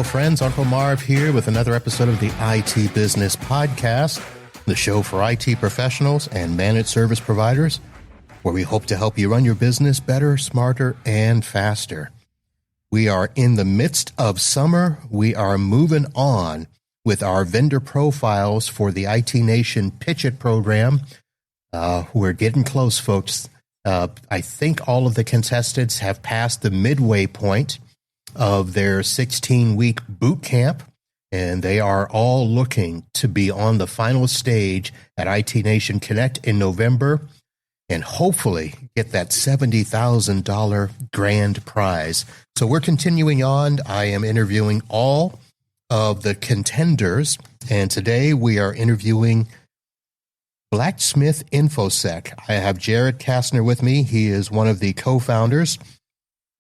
Hello, friends. Uncle Marv here with another episode of the IT Business Podcast, the show for IT professionals and managed service providers, where we hope to help you run your business better, smarter, and faster. We are in the midst of summer. We are moving on with our vendor profiles for the IT Nation Pitch It program. We're getting close, folks. I think all of the contestants have passed the midway point of their 16-week boot camp, and they are all looking to be on the final stage at IT Nation Connect in November and hopefully get that $70,000 grand prize. So we're continuing on. I am interviewing all of the contenders, and today we are interviewing Blacksmith InfoSec. I have Jared Casner with me. He is one of the co-founders.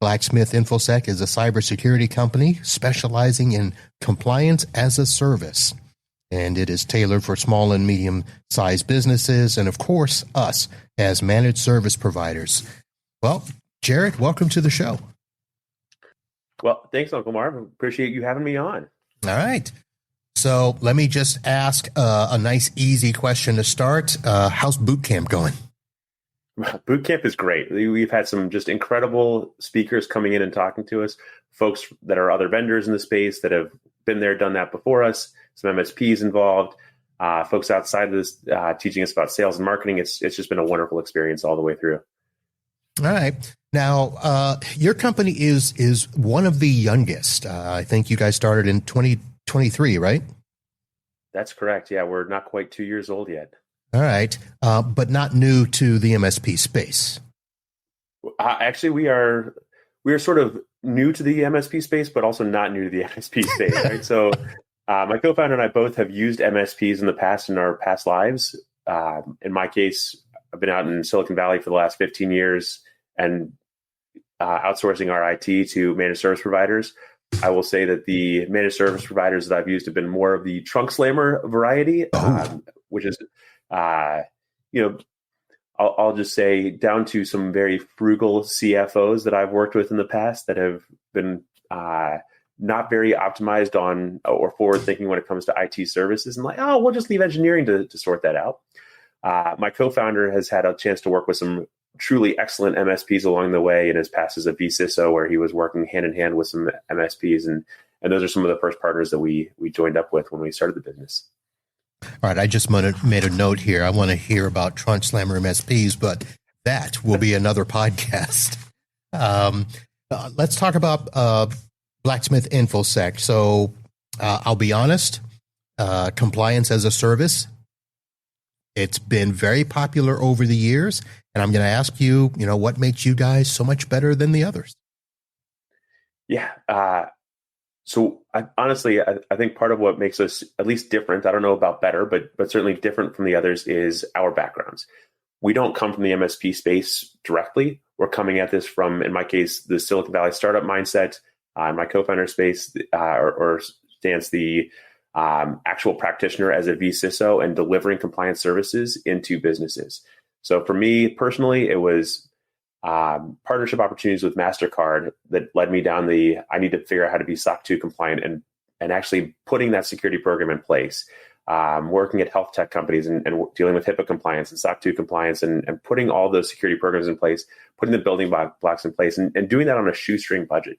Blacksmith InfoSec is a cybersecurity company specializing in compliance as a service, and it is tailored for small and medium-sized businesses and, of course, us as managed service providers. Well, Jared, welcome to the show. Well, thanks, Uncle Marv. Appreciate you having me on. All right. So let me just ask a nice, easy question to start. How's boot camp going? Boot camp is great. We've had some just incredible speakers coming in and talking to us, folks that are other vendors in the space that have been there, done that before us, some MSPs involved, folks outside of this teaching us about sales and marketing. It's just been a wonderful experience all the way through. All right. Now, your company is one of the youngest. I think you guys started in 2023, right? That's correct. Yeah, we're not quite 2 years old yet. All right, but not new to the MSP space. Actually, we are sort of new to the MSP space, but also not new to the MSP space. Right. So, my co-founder and I both have used MSPs in the past in our past lives. In my case, I've been out in Silicon Valley for the last 15 years and outsourcing our IT to managed service providers. I will say that the managed service providers that I've used have been more of the trunk slammer variety, which is, I'll just say down to some very frugal CFOs that I've worked with in the past that have been not very optimized on or forward thinking when it comes to IT services and we'll just leave engineering to sort that out. My co-founder has had a chance to work with some truly excellent MSPs along the way in his past as a vCISO, where he was working hand in hand with some MSPs. And those are some of the first partners that we joined up with when we started the business. All right. I just made a note here. I want to hear about trunk slammer MSPs, but that will be another podcast. Let's talk about Blacksmith InfoSec. So I'll be honest, compliance as a service, it's been very popular over the years. And I'm going to ask you, what makes you guys so much better than the others? Yeah. So I think part of what makes us at least different, I don't know about better, but certainly different from the others, is our backgrounds. We don't come from the MSP space directly. We're coming at this from, in my case, the Silicon Valley startup mindset. In my co-founder space, or stance, the actual practitioner as a vCISO and delivering compliance services into businesses. So for me personally, it was partnership opportunities with MasterCard that led me down I need to figure out how to be SOC 2 compliant and actually putting that security program in place. Working at health tech companies and dealing with HIPAA compliance and SOC 2 compliance and putting all those security programs in place, putting the building blocks in place and doing that on a shoestring budget.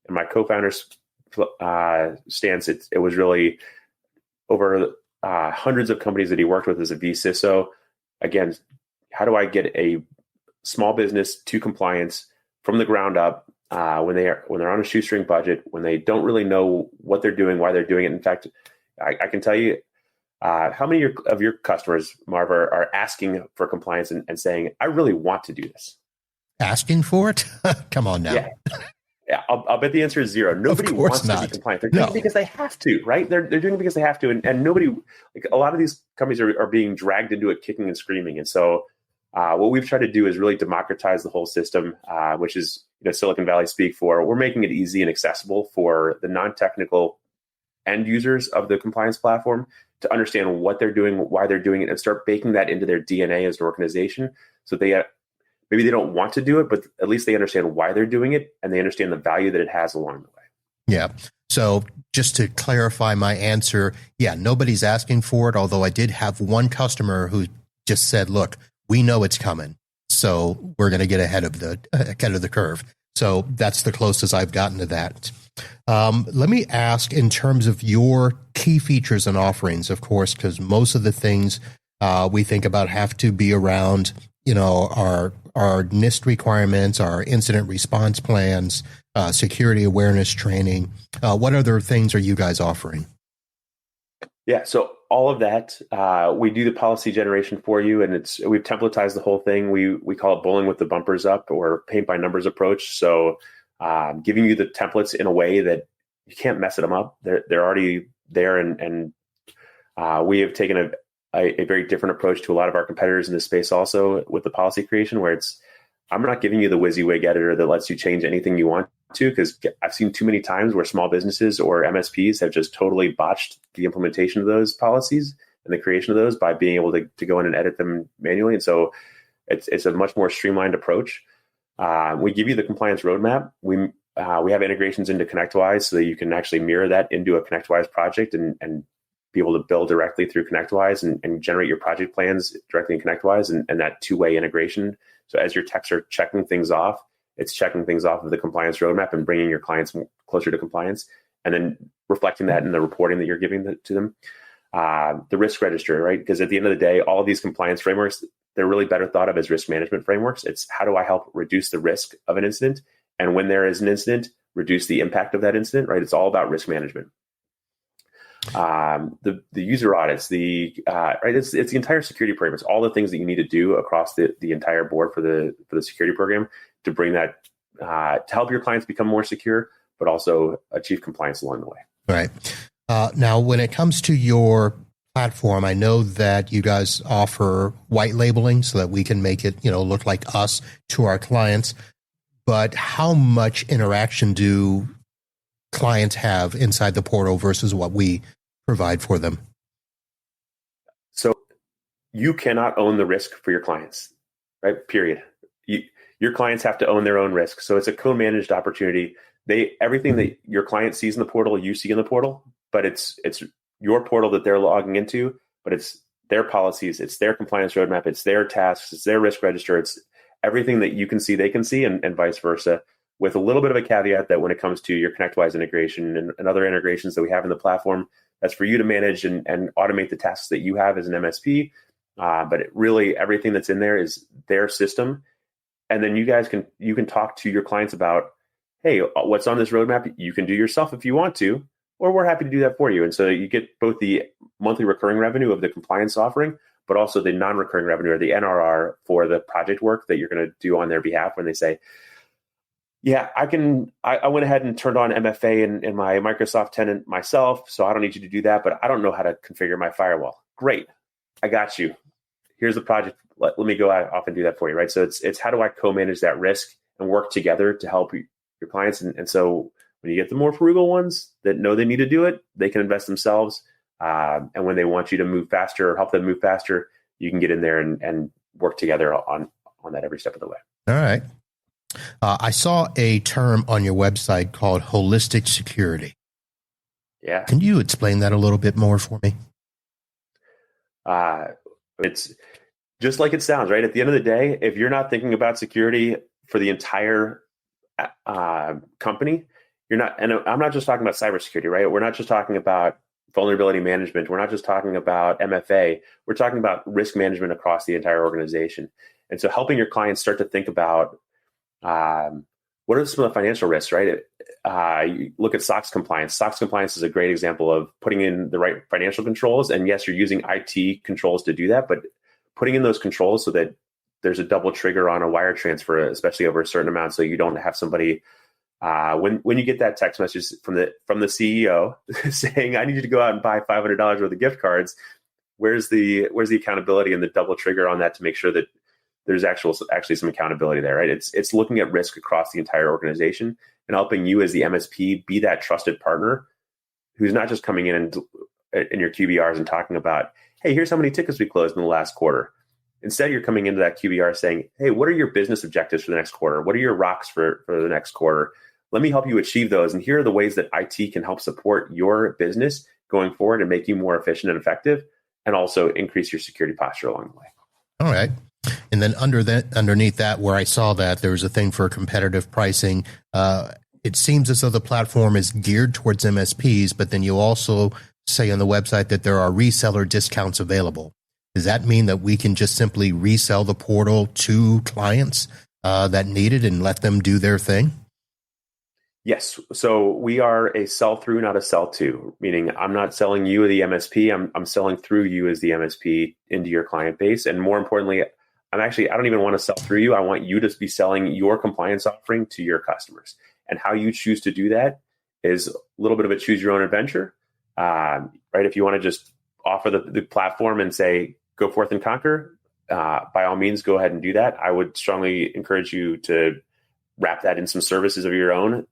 And my co-founder's stance, it was really over hundreds of companies that he worked with as a vCISO. Again, how do I get a small business to compliance from the ground up when they're on a shoestring budget, when they don't really know what they're doing, why they're doing it? In fact, I can tell you how many of your customers, Marv, are asking for compliance and saying, I really want to do this. Asking for it? Come on now. Yeah, I'll bet the answer is zero. Nobody wants to be compliant. They're doing it because they have to, right? They're doing it because they have to. And nobody, a lot of these companies are being dragged into it kicking and screaming. And so what we've tried to do is really democratize the whole system, which is Silicon Valley speak for. We're making it easy and accessible for the non-technical end users of the compliance platform to understand what they're doing, why they're doing it, and start baking that into their DNA as an organization. So maybe they don't want to do it, but at least they understand why they're doing it and they understand the value that it has along the way. Yeah. So just to clarify my answer, yeah, nobody's asking for it, although I did have one customer who just said, look, we know it's coming, so we're going to get ahead of the curve. So that's the closest I've gotten to that. Let me ask, in terms of your key features and offerings, of course, because most of the things we think about have to be around, our NIST requirements, our incident response plans, security awareness training. What other things are you guys offering? Yeah, so all of that, we do the policy generation for you, and we've templatized the whole thing. We call it bowling with the bumpers up, or paint by numbers approach. So giving you the templates in a way that you can't mess them up. They're already there, and we have taken a very different approach to a lot of our competitors in this space also with the policy creation, where I'm not giving you the WYSIWYG editor that lets you change anything you want to, because I've seen too many times where small businesses or MSPs have just totally botched the implementation of those policies and the creation of those by being able to go in and edit them manually. And so it's a much more streamlined approach. We give you the compliance roadmap. We have integrations into ConnectWise so that you can actually mirror that into a ConnectWise project and be able to build directly through ConnectWise and generate your project plans directly in ConnectWise, and that two-way integration. So as your techs are checking things off, it's checking things off of the compliance roadmap and bringing your clients closer to compliance, and then reflecting that in the reporting that you're giving to them. The risk register, right? Because at the end of the day, all of these compliance frameworks, they're really better thought of as risk management frameworks. It's how do I help reduce the risk of an incident? And when there is an incident, reduce the impact of that incident, right? It's all about risk management. The user audits, right? It's the entire security program. It's all the things that you need to do across the entire board for the security program to bring that to help your clients become more secure, but also achieve compliance along the way. Right. Now, when it comes to your platform, I know that you guys offer white labeling so that we can make it, look like us to our clients. But how much interaction do clients have inside the portal versus what we provide for them? So you cannot own the risk for your clients, right? Period. Your clients have to own their own risk. So it's a co-managed opportunity. Everything that your client sees in the portal, you see in the portal, but it's your portal that they're logging into, but it's their policies, it's their compliance roadmap, it's their tasks, it's their risk register, it's everything that you can see, they can see, and vice versa. With a little bit of a caveat that when it comes to your ConnectWise integration and other integrations that we have in the platform, that's for you to manage and automate the tasks that you have as an MSP. But really, everything that's in there is their system. And then you can talk to your clients about, hey, what's on this roadmap? You can do yourself if you want to, or we're happy to do that for you. And so you get both the monthly recurring revenue of the compliance offering, but also the non-recurring revenue, or the NRR, for the project work that you're going to do on their behalf when they say, yeah, I went ahead and turned on MFA in my Microsoft tenant myself, so I don't need you to do that, but I don't know how to configure my firewall. Great. I got you. Here's the project. Let me go off and do that for you, right? So it's how do I co-manage that risk and work together to help your clients? And so when you get the more frugal ones that know they need to do it, they can invest themselves. And when they want you to move faster or help them move faster, you can get in there and work together on that every step of the way. All right. I saw a term on your website called holistic security. Yeah. Can you explain that a little bit more for me? It's just like it sounds, right? At the end of the day, if you're not thinking about security for the entire company, you're not, and I'm not just talking about cybersecurity, right? We're not just talking about vulnerability management. We're not just talking about MFA. We're talking about risk management across the entire organization. And so helping your clients start to think about what are some of the financial risks, right? You look at SOX compliance. SOX compliance is a great example of putting in the right financial controls. And yes, you're using IT controls to do that, but putting in those controls so that there's a double trigger on a wire transfer, especially over a certain amount, so you don't have somebody when you get that text message from the CEO saying, "I need you to go out and buy $500 worth of gift cards." Where's the accountability and the double trigger on that to make sure that there's actually some accountability there, right? It's looking at risk across the entire organization and helping you as the MSP be that trusted partner who's not just coming in your QBRs and talking about, hey, here's how many tickets we closed in the last quarter. Instead, you're coming into that QBR saying, hey, what are your business objectives for the next quarter? What are your rocks for the next quarter? let me help you achieve those. And here are the ways that IT can help support your business going forward and make you more efficient and effective, and also increase your security posture along the way. All right. And then underneath that, where I saw that there was a thing for competitive pricing, it seems as though the platform is geared towards MSPs, but then you also say on the website that there are reseller discounts available. Does that mean that we can just simply resell the portal to clients that need it and let them do their thing? Yes. So we are a sell through, not a sell to, meaning I'm not selling you the MSP. I'm selling through you as the MSP into your client base. And more importantly, I don't even want to sell through you. I want you to be selling your compliance offering to your customers. And how you choose to do that is a little bit of a choose your own adventure, right? If you want to just offer the platform and say, go forth and conquer, by all means, go ahead and do that. I would strongly encourage you to wrap that in some services of your own,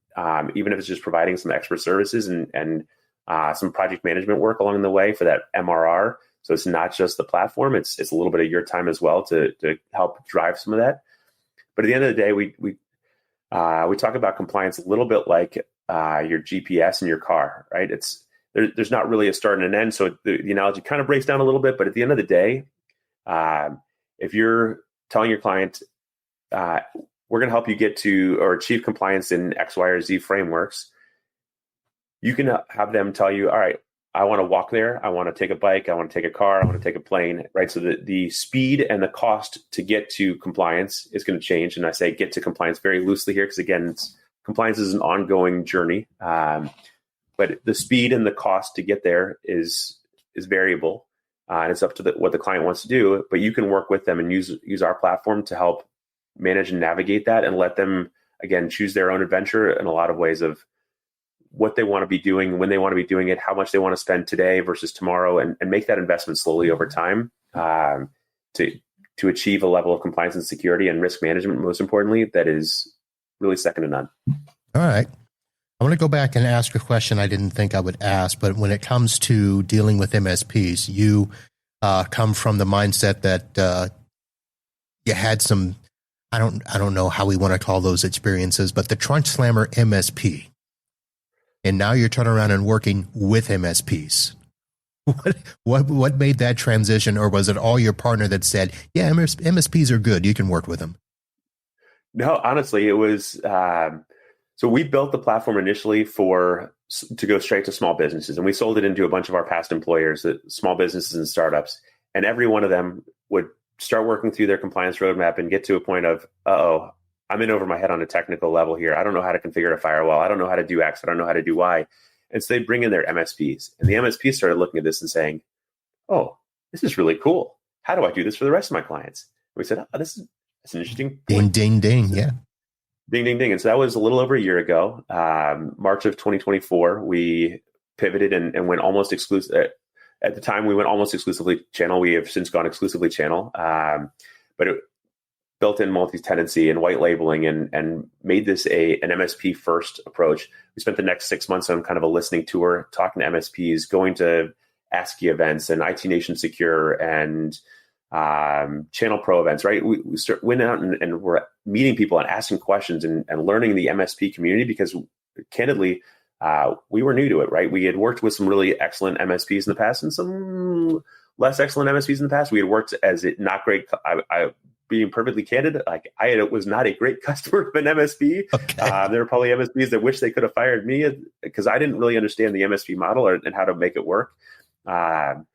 even if it's just providing some expert services and some project management work along the way for that MRR. So it's not just the platform; it's a little bit of your time as well to help drive some of that. But at the end of the day, we talk about compliance a little bit like your GPS in your car, right? There's not really a start and an end. So the analogy kind of breaks down a little bit. But at the end of the day, if you're telling your client, we're going to help you get to or achieve compliance in X, Y, or Z frameworks, you can have them tell you, all right, I want to walk there. I want to take a bike. I want to take a car. I want to take a plane, right? So the speed and the cost to get to compliance is going to change. And I say get to compliance very loosely here because, again, compliance is an ongoing journey. But the speed and the cost to get there is variable. And it's up to what the client wants to do. But you can work with them and use our platform to help manage and navigate that and let them, again, choose their own adventure in a lot of ways of what they want to be doing, when they want to be doing it, how much they want to spend today versus tomorrow, and make that investment slowly over time to achieve a level of compliance and security and risk management, most importantly, that is really second to none. All right. I want to go back and ask a question I didn't think I would ask, but when it comes to dealing with MSPs, you come from the mindset that you had some, I don't know how we want to call those experiences, but the Trunk Slammer MSP. And now you're turning around and working with MSPs. What made that transition, or was it all your partner that said, yeah, MSPs are good, you can work with them? No, honestly, it was, so we built the platform initially to go straight to small businesses, and we sold it into a bunch of our past employers, small businesses and startups. And every one of them would start working through their compliance roadmap and get to a point of, I'm in over my head on a technical level here. I don't know how to configure a firewall. I don't know how to do X. I don't know how to do Y. And so they bring in their MSPs. And the MSPs started looking at this and saying, oh, this is really cool. How do I do this for the rest of my clients? And we said, that's an interesting point. Ding, ding, ding. Yeah. Ding, ding, ding. And so that was a little over a year ago. March of 2024, we pivoted and went almost exclusive. At the time, we went almost exclusively channel. We have since gone exclusively channel. But it built-in multi-tenancy and white labeling and made this an MSP first approach. We spent the next 6 months on kind of a listening tour, talking to MSPs, going to ASCII events and IT Nation Secure and Channel Pro events, right? We went out and we're meeting people and asking questions and learning the MSP community because candidly, we were new to it, right? We had worked with some really excellent MSPs in the past and some less excellent MSPs in the past. We had worked as not great. Being perfectly candid, I was not a great customer of an MSP. Okay. There were probably MSPs that wish they could have fired me because I didn't really understand the MSP model and how to make it work. And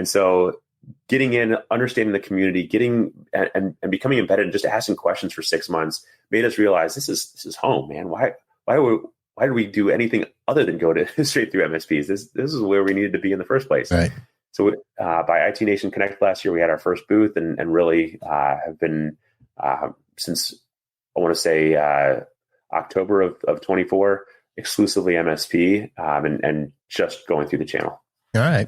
so getting in, understanding the community, getting and becoming embedded and just asking questions for 6 months made us realize this is home, man. Why do we do anything other than go to straight through MSPs? This is where we needed to be in the first place. Right. So by IT Nation Connect last year, we had our first booth and really have been since I want to say October of 24 exclusively MSP and just going through the channel. All right.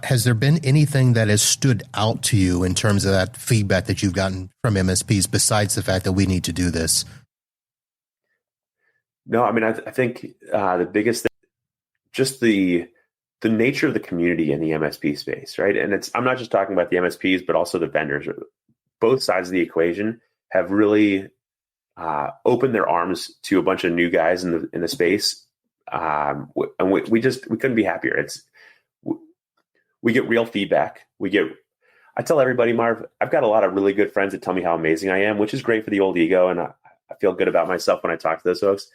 Has there been anything that has stood out to you in terms of that feedback that you've gotten from MSPs besides the fact that we need to do this? No, I mean, I think the biggest thing, just the nature of the community in the MSP space, right? And I'm not just talking about the MSPs, but also the vendors. Both sides of the equation have really opened their arms to a bunch of new guys in the space. And we couldn't be happier. We get real feedback. I tell everybody, Marv, I've got a lot of really good friends that tell me how amazing I am, which is great for the old ego. And I feel good about myself when I talk to those folks.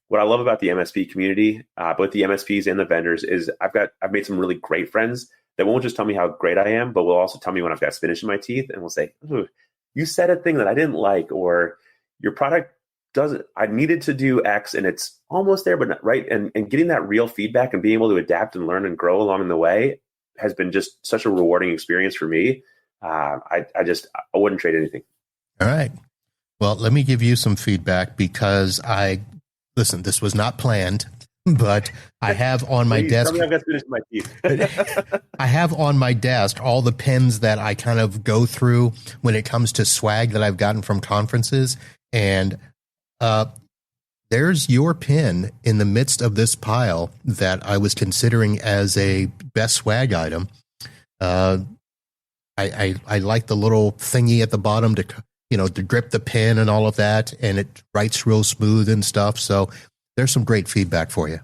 What I love about the MSP community, both the MSPs and the vendors, is I've made some really great friends that won't just tell me how great I am, but will also tell me when I've got spinach in my teeth, and will say, "Ooh, you said a thing that I didn't like," or "Your product doesn't. I needed to do X, and it's almost there, but not right." And getting that real feedback and being able to adapt and learn and grow along the way has been just such a rewarding experience for me. I wouldn't trade anything. All right. Well, let me give you some feedback because listen, this was not planned, but I have on my desk. I've got spinach in my teeth. I have on my desk all the pins that I kind of go through when it comes to swag that I've gotten from conferences. And there's your pin in the midst of this pile that I was considering as a best swag item. I like the little thingy at the bottom to grip the pin and all of that, and it writes real smooth and stuff. So there's some great feedback for you.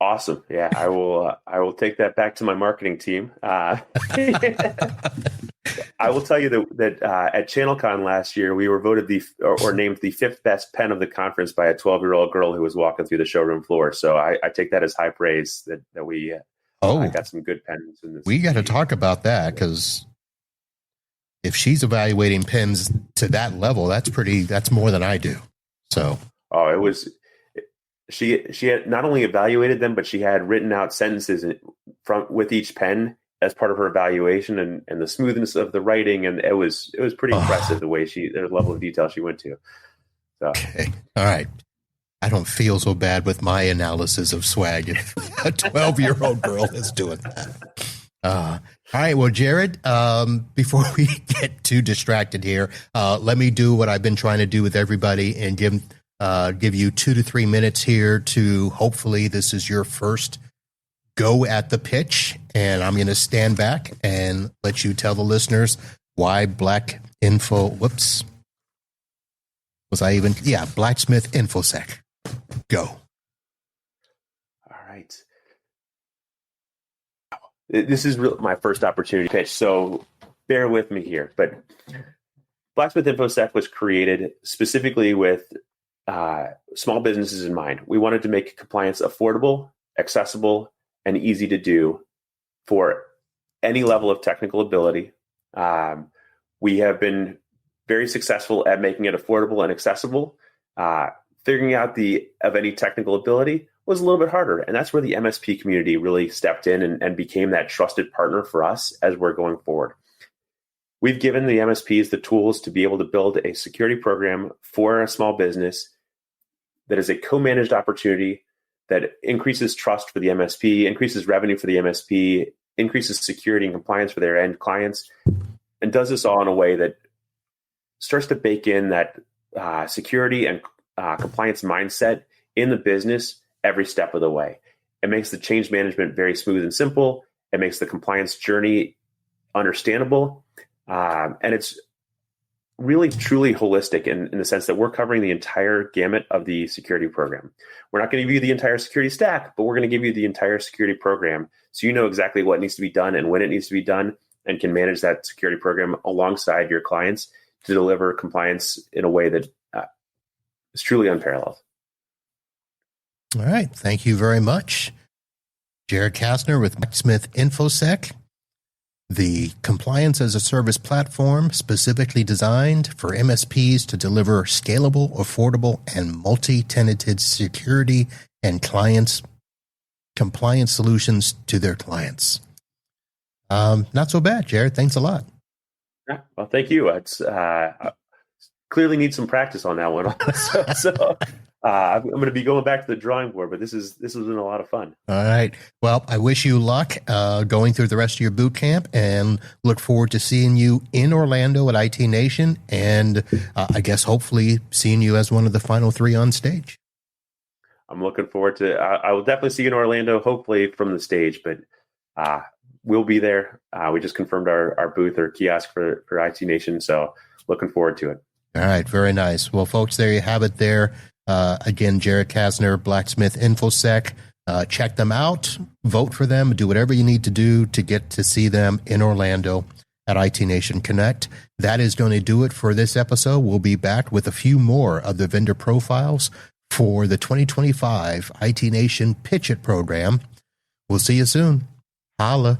Awesome. Yeah, I will take that back to my marketing team. I will tell you that at ChannelCon last year, we were voted or named the 5th best pen of the conference by a 12-year-old girl who was walking through the showroom floor. So I take that as high praise that we I got some good pens in this. We got to talk about that, because if she's evaluating pens to that level, that's more than I do. So, she had not only evaluated them, but she had written out sentences with each pen as part of her evaluation, and the smoothness of the writing, and it was pretty impressive the way the level of detail she went to. So. Okay, all right. I don't feel so bad with my analysis of swag if a 12-year-old girl is doing that. All right. Well, Jared, before we get too distracted here, let me do what I've been trying to do with everybody and give you 2 to 3 minutes here to, hopefully this is your first go at the pitch. And I'm going to stand back and let you tell the listeners why Blacksmith InfoSec. Go. All right. This is my first opportunity to pitch, so bear with me here. But Blacksmith InfoSec was created specifically with small businesses in mind. We wanted to make compliance affordable, accessible, and easy to do for any level of technical ability. We have been very successful at making it affordable and accessible. Figuring out of any technical ability was a little bit harder. And that's where the MSP community really stepped in and became that trusted partner for us as we're going forward. We've given the MSPs the tools to be able to build a security program for a small business that is a co-managed opportunity that increases trust for the MSP, increases revenue for the MSP, increases security and compliance for their end clients, and does this all in a way that starts to bake in that security and compliance mindset in the business every step of the way. It makes the change management very smooth and simple. It makes the compliance journey understandable. And it's really, truly holistic in the sense that we're covering the entire gamut of the security program. We're not going to give you the entire security stack, but we're going to give you the entire security program so you know exactly what needs to be done and when it needs to be done, and can manage that security program alongside your clients to deliver compliance in a way that is truly unparalleled. All right. Thank you very much. Jared Casner with Blacksmith InfoSec, the compliance as a service platform specifically designed for MSPs to deliver scalable, affordable, and multi-tenanted security and compliance solutions to their clients. Not so bad, Jared. Thanks a lot. Yeah, well, thank you. It's clearly need some practice on that one. so I'm going to be going back to the drawing board, but this has been a lot of fun. All right. Well, I wish you luck going through the rest of your boot camp, and look forward to seeing you in Orlando at IT Nation, and I guess hopefully seeing you as one of the final 3 on stage. I'm looking forward to I will definitely see you in Orlando, hopefully from the stage, but we'll be there. We just confirmed our booth or kiosk for IT Nation, so looking forward to it. All right, very nice. Well, folks, there you have it there. Again, Jared Casner, Blacksmith InfoSec. Check them out, vote for them, do whatever you need to do to get to see them in Orlando at IT Nation Connect. That is going to do it for this episode. We'll be back with a few more of the vendor profiles for the 2025 IT Nation Pitch It program. We'll see you soon. Holla.